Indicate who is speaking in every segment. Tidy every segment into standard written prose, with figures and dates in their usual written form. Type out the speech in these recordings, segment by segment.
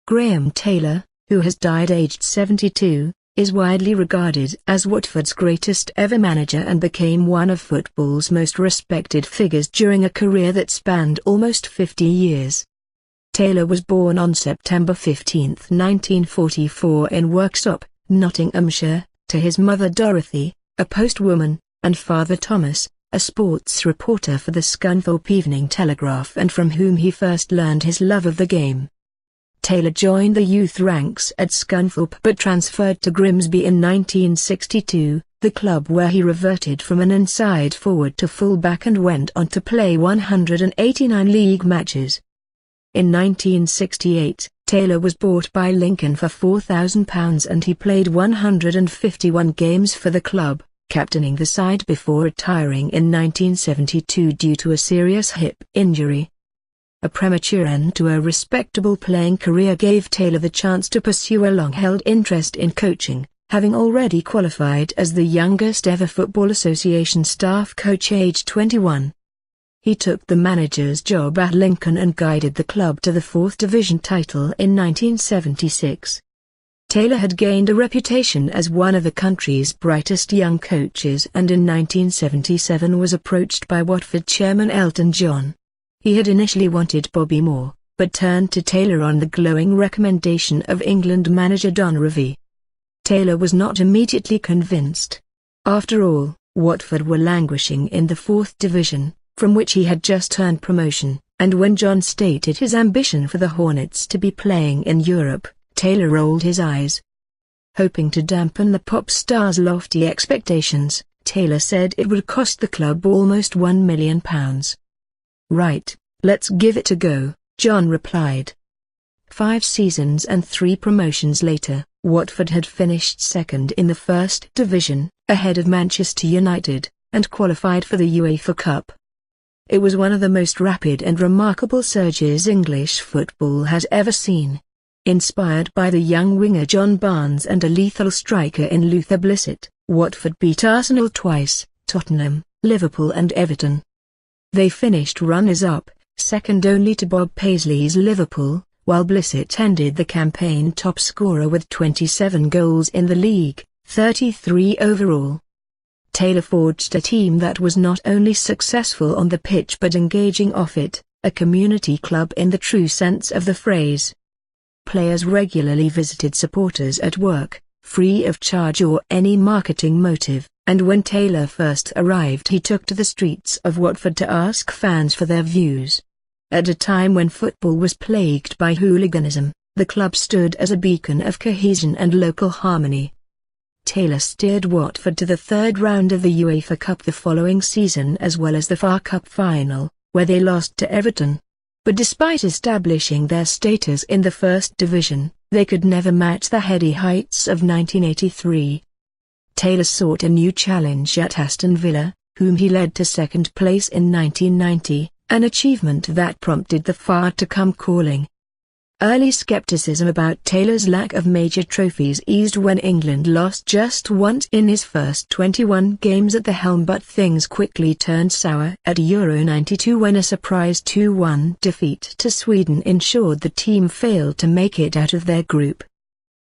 Speaker 1: Graham Taylor, who has died aged 72, is widely regarded as Watford's greatest ever manager and became one of football's most respected figures during a career that spanned almost 50 years. Taylor was born on September 15, 1944 in Worksop, Nottinghamshire, to his mother Dorothy, a postwoman, and father Thomas, a sports reporter for the Scunthorpe Evening Telegraph and from whom he first learned his love of the game. Taylor joined the youth ranks at Scunthorpe but transferred to Grimsby in 1962, the club where he reverted from an inside forward to full-back and went on to play 189 league matches. In 1968, Taylor was bought by Lincoln for £4,000 and he played 151 games for the club, captaining the side before retiring in 1972 due to a serious hip injury. A premature end to a respectable playing career gave Taylor the chance to pursue a long-held interest in coaching, having already qualified as the youngest ever Football Association staff coach aged 21. He took the manager's job at Lincoln and guided the club to the 4th Division title in 1976. Taylor had gained a reputation as one of the country's brightest young coaches and in 1977 was approached by Watford chairman Elton John. He had initially wanted Bobby Moore, but turned to Taylor on the glowing recommendation of England manager Don Revie. Taylor was not immediately convinced. After all, Watford were languishing in the 4th Division, from which he had just earned promotion, and when John stated his ambition for the Hornets to be playing in Europe, Taylor rolled his eyes. Hoping to dampen the pop star's lofty expectations, Taylor said it would cost the club almost £1 million. "Right, let's give it a go," John replied. 5 seasons and 3 promotions later, Watford had finished second in the 1st Division, ahead of Manchester United, and qualified for the UEFA Cup. It was one of the most rapid and remarkable surges English football has ever seen. Inspired by the young winger John Barnes and a lethal striker in Luther Blissett, Watford beat Arsenal twice, Tottenham, Liverpool and Everton. They finished runners-up, second only to Bob Paisley's Liverpool, while Blissett ended the campaign top scorer with 27 goals in the league, 33 overall. Taylor forged a team that was not only successful on the pitch but engaging off it, a community club in the true sense of the phrase. Players regularly visited supporters at work, free of charge or any marketing motive, and when Taylor first arrived he took to the streets of Watford to ask fans for their views. At a time when football was plagued by hooliganism, the club stood as a beacon of cohesion and local harmony. Taylor steered Watford to the 3rd round of the UEFA Cup the following season as well as the FA Cup final, where they lost to Everton. But despite establishing their status in the 1st Division, they could never match the heady heights of 1983. Taylor sought a new challenge at Aston Villa, whom he led to 2nd place in 1990, an achievement that prompted the far to come calling. Early skepticism about Taylor's lack of major trophies eased when England lost just once in his first 21 games at the helm, but things quickly turned sour at Euro 92 when a surprise 2-1 defeat to Sweden ensured the team failed to make it out of their group.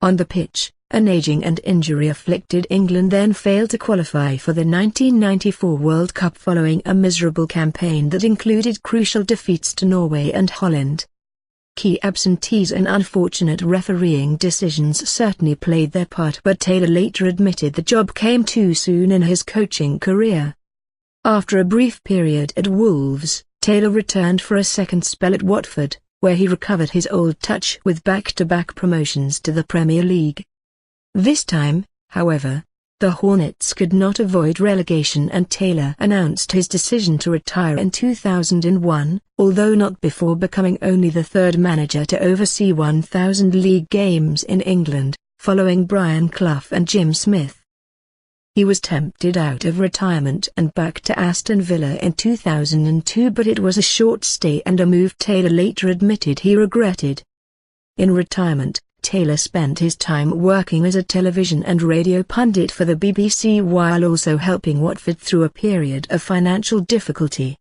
Speaker 1: On the pitch, an aging and injury-afflicted England then failed to qualify for the 1994 World Cup following a miserable campaign that included crucial defeats to Norway and Holland. Key absentees and unfortunate refereeing decisions certainly played their part, but Taylor later admitted the job came too soon in his coaching career. After a brief period at Wolves, Taylor returned for a second spell at Watford, where he recovered his old touch with back-to-back promotions to the Premier League. This time, however, the Hornets could not avoid relegation and Taylor announced his decision to retire in 2001, although not before becoming only the 3rd manager to oversee 1,000 league games in England, following Brian Clough and Jim Smith. He was tempted out of retirement and back to Aston Villa in 2002, but it was a short stay and a move Taylor later admitted he regretted. In retirement, Taylor spent his time working as a television and radio pundit for the BBC while also helping Watford through a period of financial difficulty.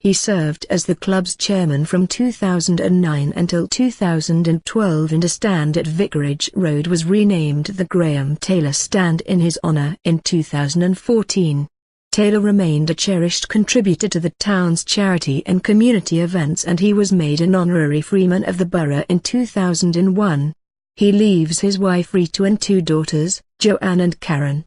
Speaker 1: He served as the club's chairman from 2009 until 2012, and a stand at Vicarage Road was renamed the Graham Taylor Stand in his honour in 2014. Taylor remained a cherished contributor to the town's charity and community events, and he was made an honorary freeman of the borough in 2001. He leaves his wife Rita and two daughters, Joanne and Karen.